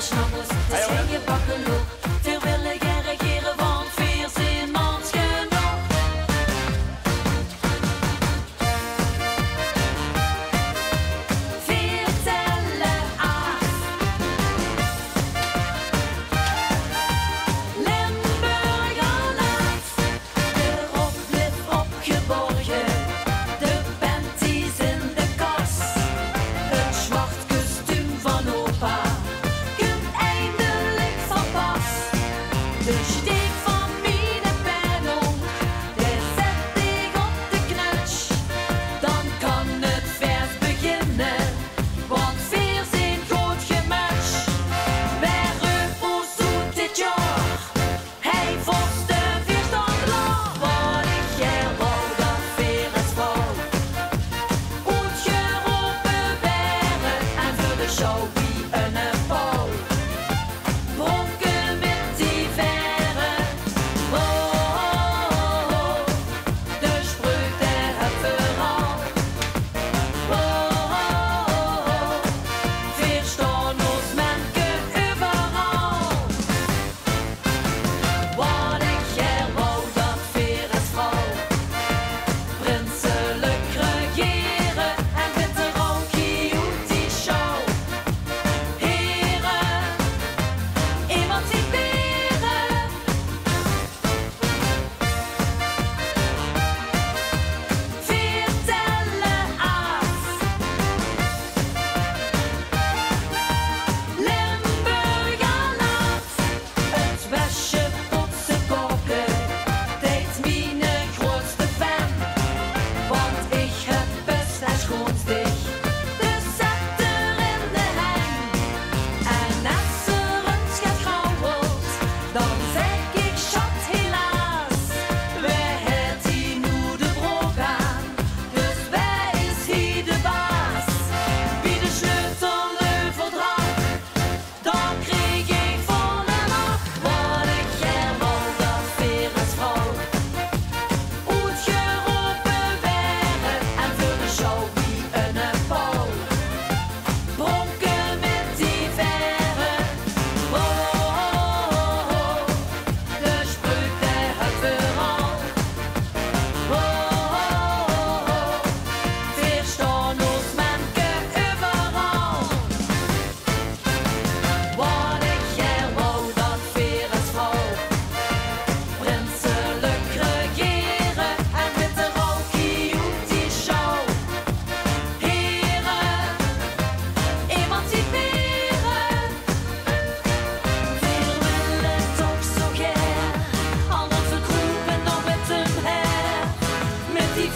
snappers, het is geen gebakken loop. Veel willen geen regeren, want vier zijn mans genoeg. Vier tellen af. Limburg al af. De rok blijft opgeborgen. De panties in de kas. Het zwart kostuum van opa komt eindelijk van pas. De steek van mijn panel, die zet ik op de knutsch. Dan kan het vers beginnen, want vier zijn goed gematcht. Wij reupen zoet dit jaar, hij volgt de vierstand klaar. Wat ik jij wou, dat veer is vol. Uitgeroepen beren en voor de show wie een bal. Bronken met die verre, oh, oh, oh, oh. De spreuk der het verhaal. Oh, oh, oh, oh. Verstaan ons mensen overal. Wat ik jij wou, dat veer is vrouw. Prinselijk regeren en witte rookie uit die show. Heren, emanciperen. Vier tellen af. Limburg al af. Het wasje potsen koken deed mijn grootste fan. Want ik heb best en schoonstig de zetter in de hang. En als er een schat grauwelt, dan zeg ik schat helaas. Wij het hier nu de broek aan, dus wij is hier de baas. Wie de sleutel overdraagt, dan kreeg ik van hem af. Wat ik jij wou, dat veer is vrouw. Uitgeroepen beren en voor de show wie een bal. Bronken met die verre, oh, oh, oh, oh. De spreuk der het verhaal. Oh, oh, oh, oh. Verstaan ons mensen overal. Wat ik jij wou, dat veer is vrouw. Prinselijk regeren en witte rookie uit die show. Heren, emanciperen. Veel willen toch zo ger, al dat verkroepen dan met hun her. Met die